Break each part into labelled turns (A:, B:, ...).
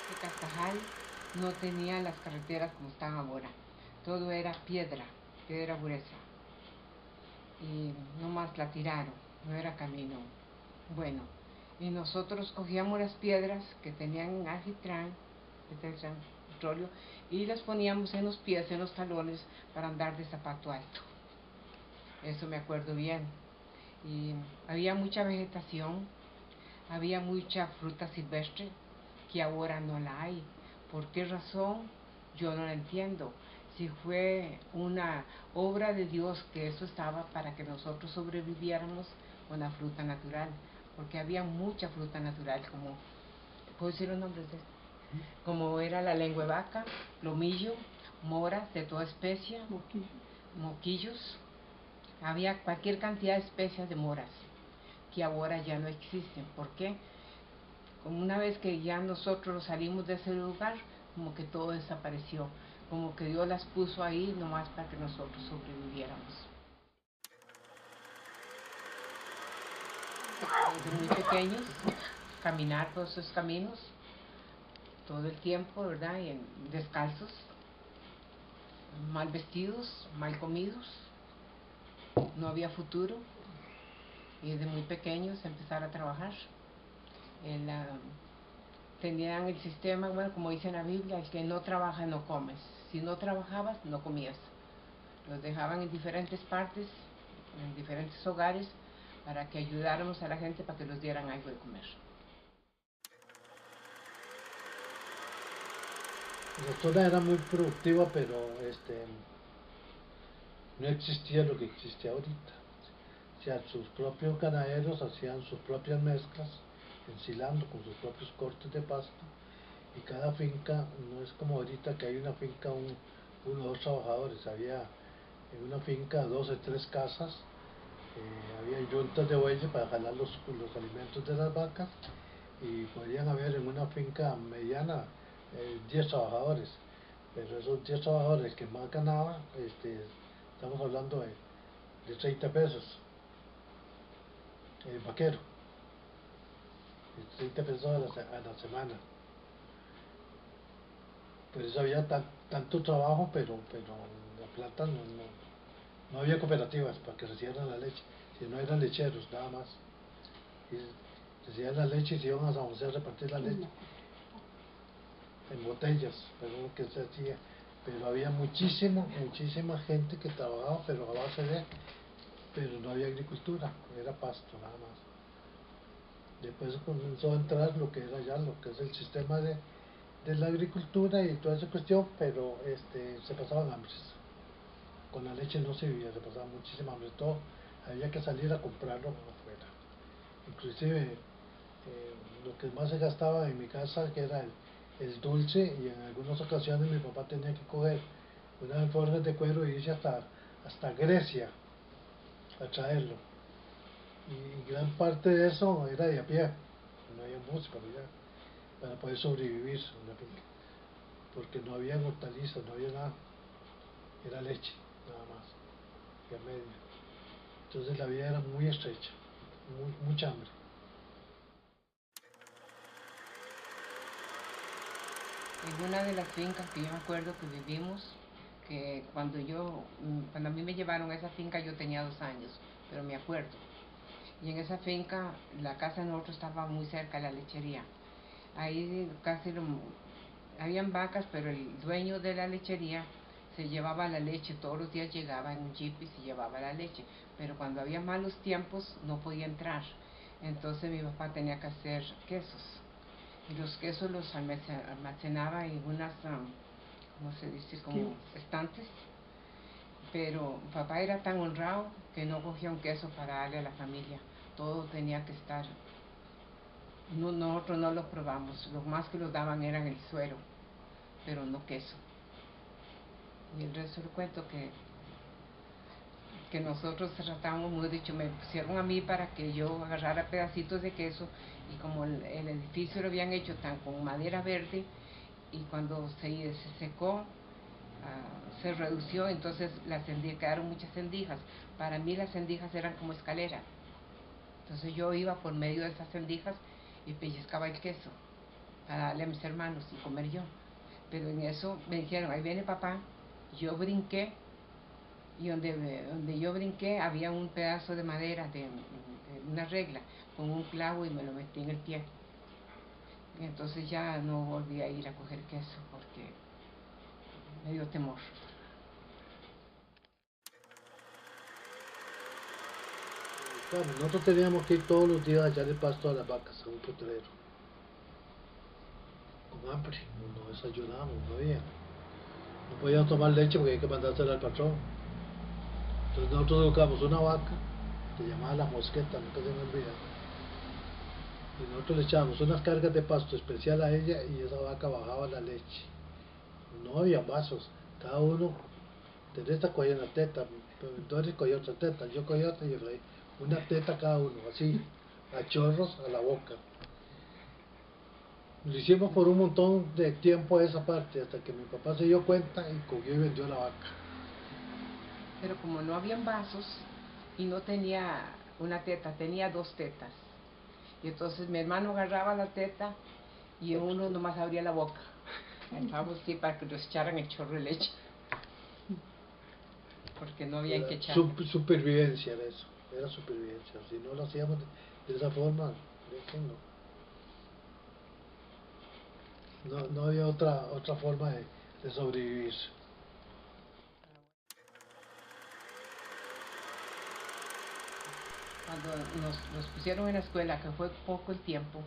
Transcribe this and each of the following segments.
A: que Castajal no tenía las carreteras como están ahora. Todo era piedra, piedra gruesa. Y nomás la tiraron, no era camino. Bueno, y nosotros cogíamos las piedras que tenían alquitrán, petróleo, y las poníamos en los pies, en los talones, para andar de zapato alto. Eso me acuerdo bien. Y había mucha vegetación, había mucha fruta silvestre, que ahora no la hay. ¿Por qué razón? Yo no la entiendo. Si fue una obra de Dios que eso estaba para que nosotros sobreviviéramos con la fruta natural, porque había mucha fruta natural, como, ¿puedo decir los nombres de esto? Como era la lengua de vaca, plomillo, moras de toda especie, moquillos. Había cualquier cantidad de especies de moras que ahora ya no existen. ¿Por qué? Como una vez que ya nosotros salimos de ese lugar, como que todo desapareció, como que Dios las puso ahí nomás para que nosotros sobreviviéramos. Desde muy pequeños, caminar por esos caminos, todo el tiempo, ¿verdad? Y descalzos, mal vestidos, mal comidos, no había futuro. Y desde muy pequeños empezar a trabajar. Tenían el sistema, bueno, como dice en la Biblia, el que no trabaja no comes. Si no trabajabas, no comías. Los dejaban en diferentes partes, en diferentes hogares, para que ayudáramos a la gente para que nos dieran algo de comer.
B: La zona era muy productiva, pero no existía lo que existe ahorita. O sea, sus propios ganaderos hacían sus propias mezclas, ensilando con sus propios cortes de pasto, y cada finca no es como ahorita que hay una finca, uno o dos trabajadores. Había en una finca 2 o 3 casas, había yuntas de bueyes para jalar los alimentos de las vacas, y podrían haber en una finca mediana 10 trabajadores, pero esos 10 trabajadores que más ganaban, estamos hablando de 30 pesos el vaquero, 30 pesos a la semana. Por eso había tanto trabajo, pero la plata no había cooperativas para que recibieran la leche, si no eran lecheros nada más. Y recibían la leche y se iban a San José a repartir la leche en botellas, pero lo que se hacía. Pero había muchísima gente que trabajaba, pero a base pero no había agricultura, era pasto nada más. Después comenzó a entrar lo que era ya lo que es el sistema de la agricultura y toda esa cuestión, pero se pasaban hambres. Con la leche no se vivía, se pasaba muchísima hambre, todo había que salir a comprarlo afuera. Inclusive lo que más se gastaba en mi casa, que era el dulce, y en algunas ocasiones mi papá tenía que coger unas alforjas de cuero y irse hasta Grecia a traerlo. Y gran parte de eso era de a pie, no había bus para poder sobrevivir en la finca, porque no había hortalizas, no había nada, era leche, nada más, y a medio. Entonces la vida era muy estrecha, mucha hambre.
A: En una de las fincas que yo me acuerdo que vivimos, que cuando a mí me llevaron a esa finca yo tenía 2 años, pero me acuerdo. Y en esa finca, la casa de nosotros estaba muy cerca de la lechería. Ahí habían vacas, pero el dueño de la lechería se llevaba la leche, todos los días llegaba en un jeep y se llevaba la leche, pero cuando había malos tiempos no podía entrar. Entonces mi papá tenía que hacer quesos, y los quesos los almacenaba en unas, ¿cómo se dice? Como estantes. Pero papá era tan honrado que no cogía un queso para darle a la familia, todo tenía que estar. Nosotros no lo probamos, lo más que nos daban eran el suero, pero no queso. Y el resto del cuento que nosotros tratamos, muy dicho, me pusieron a mí para que yo agarrara pedacitos de queso, y como el edificio lo habían hecho tan con madera verde, y cuando se secó, se redució, entonces quedaron muchas cendijas. Para mí las cendijas eran como escalera, entonces yo iba por medio de esas cendijas y pellizcaba el queso. para darle a mis hermanos y comer yo. Pero en eso me dijeron, ahí viene papá. Yo brinqué, y donde yo brinqué había un pedazo de madera, de una regla, con un clavo, y me lo metí en el pie. Y entonces ya no volví a ir a coger queso porque me dio temor.
B: Claro, nosotros teníamos que ir todos los días a echarle pasto a las vacas, a un potrero. Con hambre, no desayunábamos, no había. No podíamos tomar leche porque hay que mandársela al patrón. Entonces nosotros educamos una vaca, que llamaba la mosqueta, nunca se me olvida. Y nosotros le echábamos unas cargas de pasto especial a ella y esa vaca bajaba la leche. No había vasos, cada uno de esta cogía una teta, entonces cogía otra teta, yo cogía otra y Efraín, una teta cada uno, así, a chorros a la boca. Lo hicimos por un montón de tiempo esa parte, hasta que mi papá se dio cuenta y cogió y vendió la vaca.
A: Pero como no habían vasos y no tenía una teta, tenía dos tetas. Y entonces mi hermano agarraba la teta y uno nomás abría la boca. Estábamos así para que nos echaran el chorro de leche. Porque no había en qué echar.
B: Supervivencia era eso, era supervivencia. Si no lo hacíamos de esa forma, eso no había otra forma de sobrevivir.
A: Cuando nos pusieron en la escuela, que fue poco el tiempo,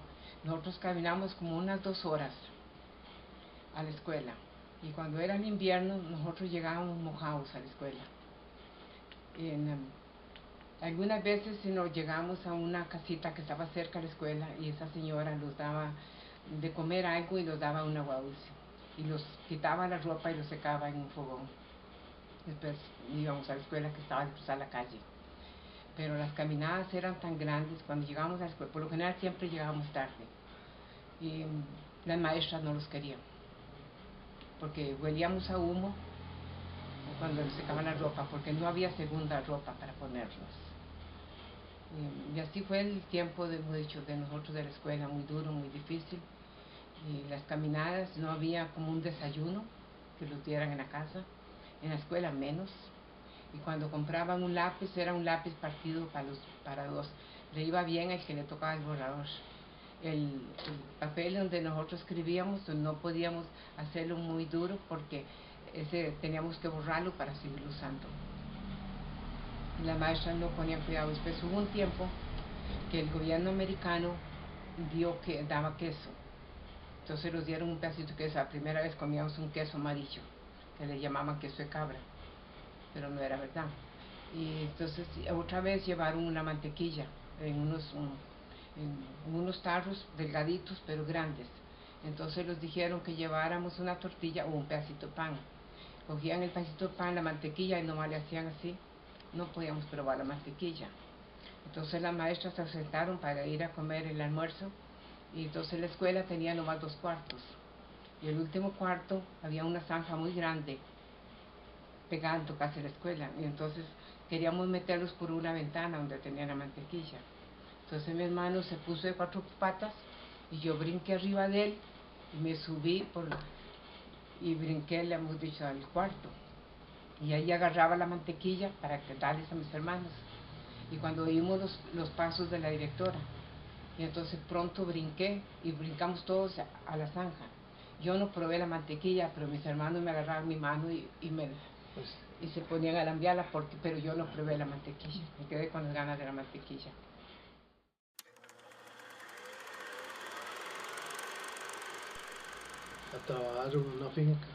A: nosotros caminamos como unas 2 horas a la escuela. Y cuando era el invierno, nosotros llegábamos mojados a la escuela. Algunas veces nos llegábamos a una casita que estaba cerca de la escuela y esa señora nos daba de comer algo y nos daba un agua dulce. Y nos quitaba la ropa y lo secaba en un fogón. Después íbamos a la escuela que estaba al cruzar la calle. Pero las caminadas eran tan grandes, cuando llegábamos a la escuela, por lo general siempre llegábamos tarde. Y las maestras no los querían, porque huelíamos a humo cuando nos secaban la ropa, porque no había segunda ropa para ponernos. Y así fue el tiempo de nosotros de la escuela, muy duro, muy difícil. Y las caminadas, no había como un desayuno que los dieran en la casa, en la escuela menos. Y cuando compraban un lápiz, era un lápiz partido para dos. Le iba bien al que le tocaba el borrador. El papel donde nosotros escribíamos no podíamos hacerlo muy duro porque teníamos que borrarlo para seguirlo usando. Las maestras no ponían cuidado. Después hubo un tiempo que el gobierno americano daba queso. Entonces nos dieron un pedacito de queso. La primera vez comíamos un queso amarillo, que le llamaban queso de cabra, pero no era verdad. Y entonces otra vez llevaron una mantequilla en unos tarros delgaditos pero grandes. Entonces nos dijeron que lleváramos una tortilla o un pedacito de pan. Cogían el pedacito de pan, la mantequilla y nomás le hacían así. No podíamos probar la mantequilla. Entonces las maestras se sentaron para ir a comer el almuerzo y entonces la escuela tenía nomás 2 cuartos. Y el último cuarto había una zanja muy grande pegando casi a la escuela. Y entonces queríamos meterlos por una ventana donde tenía la mantequilla. Entonces mi hermano se puso de 4 patas y yo brinqué arriba de él y me subí y brinqué, le hemos dicho, al cuarto. Y ahí agarraba la mantequilla para darles a mis hermanos. Y cuando oímos los pasos de la directora, y entonces pronto brinqué y brincamos todos a la zanja. Yo no probé la mantequilla, pero mis hermanos me agarraban mi mano y se ponían a lambiarla, pero yo no probé la mantequilla. Me quedé con las ganas de la mantequilla.
B: A trabajar en una finca.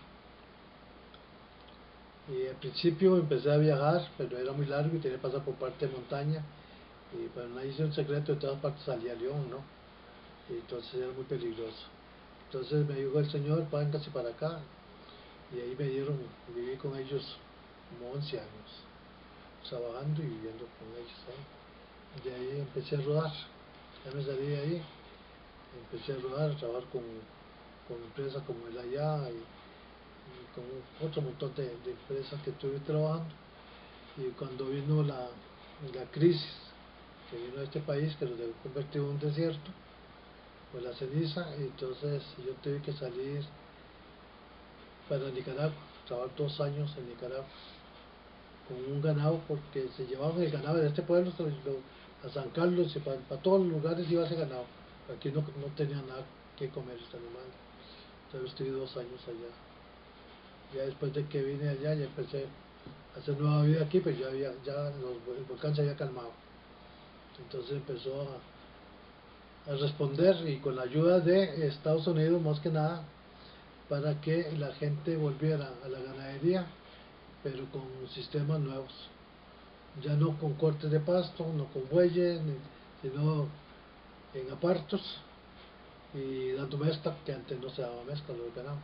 B: Y al principio empecé a viajar, pero era muy largo y tenía que pasar por parte de montaña. Y para no hice un secreto, de todas partes salía león, ¿no? Y entonces era muy peligroso. Entonces me dijo el Señor, vángase para acá. Y ahí viví con ellos como 11 años, trabajando y viviendo con ellos ahí. De ahí empecé a rodar, ya me salí de ahí, empecé a rodar, a trabajar con empresas como el allá y con otro montón de empresas que estuve trabajando. Y cuando vino la crisis que vino a este país, que nos dejó convertido en un desierto, pues la ceniza, y entonces yo tuve que salir para Nicaragua, trabajar 2 años en Nicaragua con un ganado, porque se llevaban el ganado de este pueblo a San Carlos y para todos los lugares iba ese ganado. Aquí no tenía nada que comer este animal. Entonces estuve 2 años allá. Ya después de que vine allá, ya empecé a hacer nueva vida aquí, pues el volcán se había calmado. Entonces empezó a responder, y con la ayuda de Estados Unidos más que nada, para que la gente volviera a la ganadería, pero con sistemas nuevos. Ya no con cortes de pasto, no con bueyes, sino en apartos y dando mezcla, que antes no se daba mezcla, lo del ganado,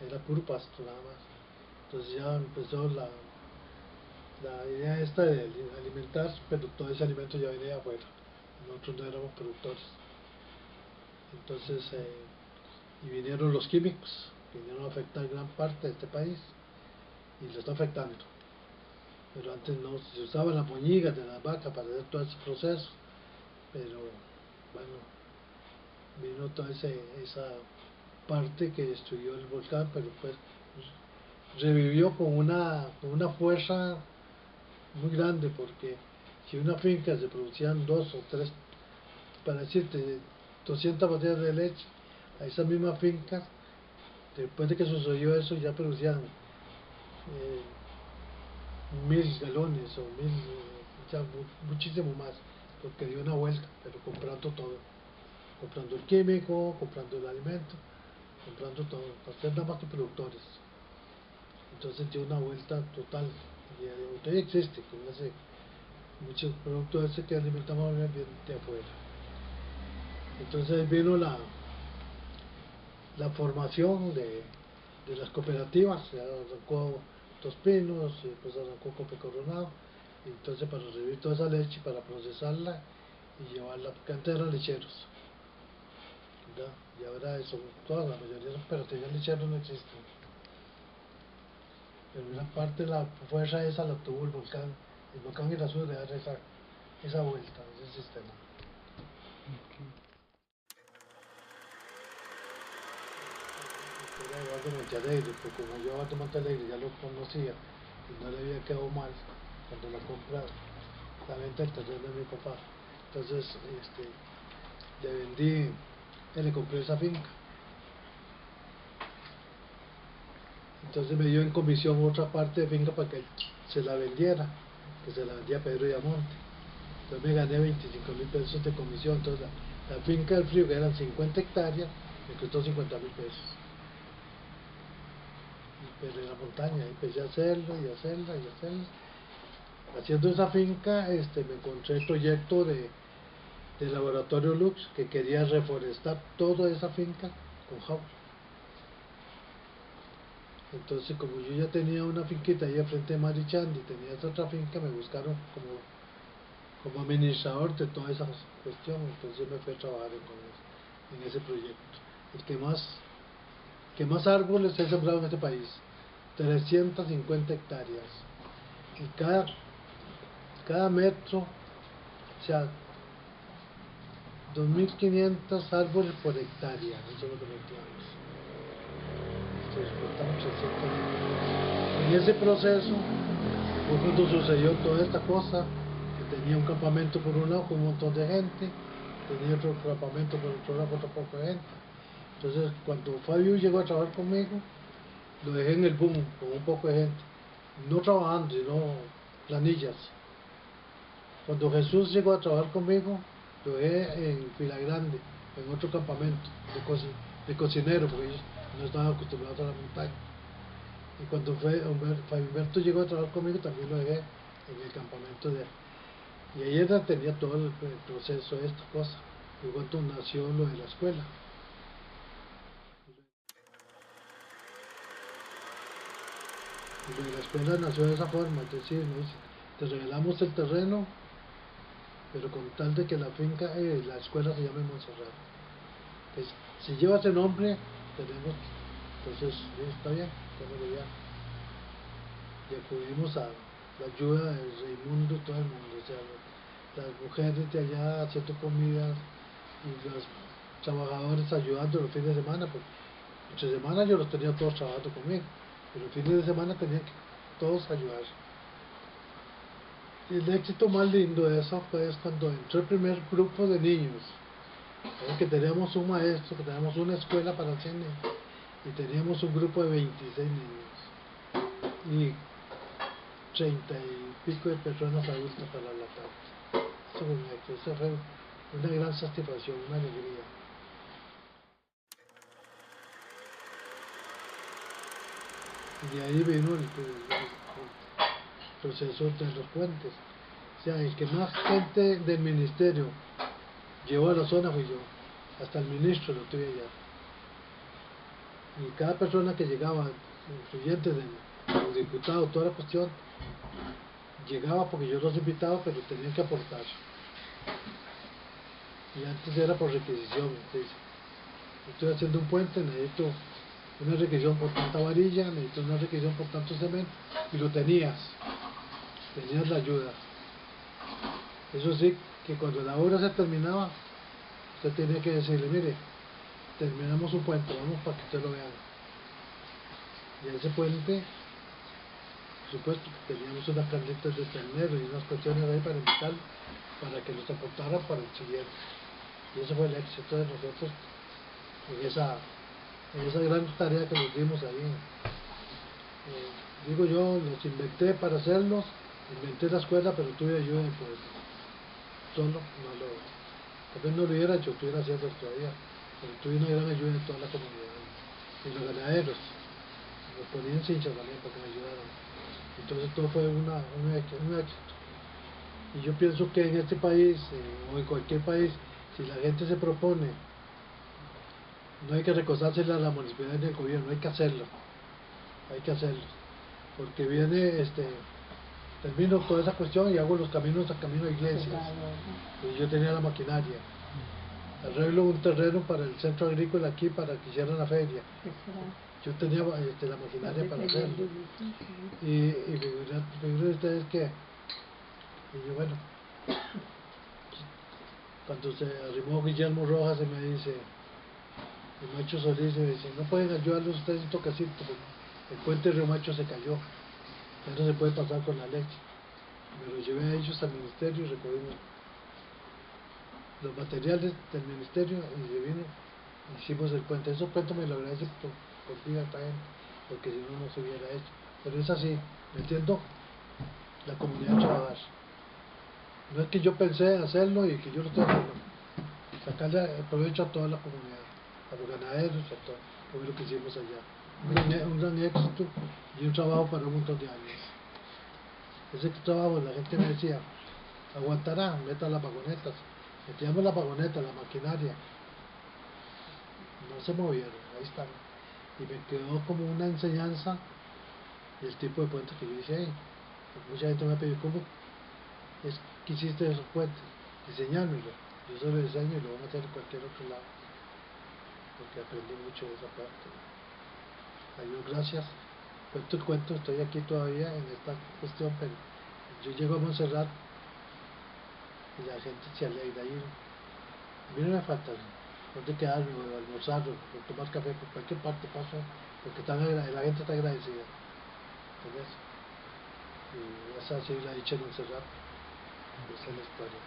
B: era puro pasto nada más. Entonces ya empezó la idea esta de alimentar, pero todo ese alimento ya venía de afuera, nosotros no éramos productores. Entonces, y vinieron los químicos, vinieron a afectar gran parte de este país, y lo está afectando. Pero antes no se usaban las moñigas de las vacas para hacer todo ese proceso, pero bueno, vino toda esa parte que destruyó el volcán, pero pues revivió con una fuerza muy grande, porque si una finca se producían 2 o 3, para decirte, 200 botellas de leche, a esa misma finca, después de que sucedió eso, ya producían 1000 galones o 1000, ya muchísimo más, porque dio una vuelta, pero comprando todo, comprando el químico, comprando el alimento, comprando todo, para ser nada más que productores. Entonces dio una vuelta total, y todavía existe con muchos productos que alimentamos bien de afuera. Entonces vino la formación de las cooperativas, se arrancó Dos Pinos, y después arrancó Cope Coronado, y entonces para recibir toda esa leche, para procesarla y llevarla, porque antes eran lecheros, ¿verdad? Y ahora la mayoría de las cooperativas lecheros no existen, pero gran parte de la fuerza esa la tuvo el volcán Irazú, de dar esa vuelta, ese sistema. Era Eduardo Montalegre, porque como yo a Eduardo Montalegre ya lo conocía y no le había quedado mal cuando la venta del terreno de mi papá. Entonces le vendí, le compré esa finca. Entonces me dio en comisión otra parte de finca para que se la vendiera, que se la vendía a Pedro Yamonte. Entonces me gané 25.000 pesos de comisión. Entonces la finca del frío, que eran 50 hectáreas, me costó 50.000 pesos. Pero en la montaña, empecé a hacerlo y hacerla y hacerla. Haciendo esa finca, me encontré el proyecto de Laboratorio Lux, que quería reforestar toda esa finca con jauja. Entonces, como yo ya tenía una finquita ahí frente de Marichán y tenía esa otra finca, me buscaron como administrador de toda esa cuestión. Entonces yo me fui a trabajar en ese proyecto. El que más árboles he sembrado en este país, 350 hectáreas. Y cada metro, o sea, 2.500 árboles por hectárea, eso es lo que metíamos. En ese proceso fue cuando sucedió toda esta cosa, que tenía un campamento por un lado con un montón de gente, tenía otro campamento por otro lado con otro poco de gente. Entonces cuando Fabio llegó a trabajar conmigo, lo dejé en el boom con un poco de gente, no trabajando, sino planillas. Cuando Jesús llegó a trabajar conmigo, lo dejé en Fila Grande, en otro campamento de cocinero, porque ellos no estaban acostumbrados a la montaña. Y cuando Humberto llegó a trabajar conmigo, también lo dejé en el campamento de él. Y ahí tenía todo el proceso de esta cosa. Y cuando nació lo de la escuela. Y lo de la escuela nació de esa forma, es decir, te regalamos el terreno, pero con tal de que la finca, la escuela se llame Montserrat. Pues, si lleva ese nombre, tenemos, entonces está bien, démoslo ya. Y acudimos a la ayuda de Raimundo y todo el mundo, o sea, las mujeres de allá haciendo comidas, y trabajadores ayudando los fines de semana, porque entre semana yo los tenía todos trabajando conmigo, pero los fines de semana tenían que todos ayudar. Y el éxito más lindo de eso fue cuando entró el primer grupo de niños, que teníamos un maestro, que teníamos una escuela para 100 niños, y teníamos un grupo de 26 niños, y 30 y pico de personas adultas para la tarde. Eso fue una gran satisfacción, una alegría. Y de ahí vino el proceso de los puentes. O sea, el que más gente del ministerio llevó a la zona fui yo, hasta el ministro lo tuve allá. Y cada persona que llegaba, influyente del diputado, toda la cuestión, llegaba porque yo los invitaba, pero tenían que aportar. Y antes era por requisición, entonces, estoy haciendo un puente, necesito una requisición por tanta varilla, necesito una requisición por tanto cemento, y lo tenías la ayuda. Eso sí, que cuando la obra se terminaba, usted tenía que decirle, mire, terminamos un puente, vamos para que usted lo vea. Y ese puente, por supuesto, teníamos unas carnitas de ternero y unas cuestiones ahí para invitar, para que los aportaran para el siguiente. Y ese fue el éxito de nosotros en esa gran tarea que nos dimos ahí. Digo yo, los inventé para hacerlos, inventé la escuela, pero tuve ayuda del pueblo. Solo no lo, tal vez no lo hubiera hecho, estuviera haciendo todavía, pero tuve una gran ayuda de toda la comunidad. Y los ganaderos, nos ponían cinchas también para que me ayudaran. Entonces todo fue un éxito. Y yo pienso que en este país, o en cualquier país, si la gente se propone, no hay que recosársela a la municipalidad ni al gobierno, hay que hacerlo, porque viene, termino toda esa cuestión y hago los caminos a camino a iglesias, y yo tenía la maquinaria, arreglo un terreno para el centro agrícola aquí para que hicieran la feria, yo tenía la maquinaria para hacerlo, y figuren ustedes que, y yo bueno, cuando se arrimó Guillermo Rojas y me dice, el Macho Solís me dice, no pueden ayudarlos ustedes un toquecito, el puente Río Macho se cayó, ya no se puede pasar con la leche. Me lo llevé a ellos al ministerio y recogimos los materiales del ministerio y se vino, hicimos el puente. Esos puentes me lo agradecen por vida también, porque si no, no se hubiera hecho. Pero es así, metiendo la comunidad a trabajar. No es que yo pensé hacerlo y que yo lo estoy haciendo, sacarle provecho a toda la comunidad, a los ganaderos, a todo, fue lo que hicimos allá. Un gran éxito y un trabajo para un montón de años. Ese trabajo la gente me decía, aguantará, meta las vagonetas. Metíamos la vagoneta, la maquinaria, no se movieron, ahí están. Y me quedó como una enseñanza el tipo de puentes que yo hice ahí. Porque mucha gente me ha pedido, ¿cómo es que hiciste esos puentes? Diseñármelo. Yo solo diseño y lo van a hacer en cualquier otro lado, porque aprendí mucho de esa parte. Adiós, gracias. Cuento el cuento, estoy aquí todavía en esta cuestión, pero yo llego a Montserrat y la gente se alegra ahí. A mí no me falta dónde quedarme, o almorzar, o tomar café, por cualquier parte paso, porque la gente está agradecida. ¿Entendés? Y esa sí la dicha en Montserrat, esa es la historia.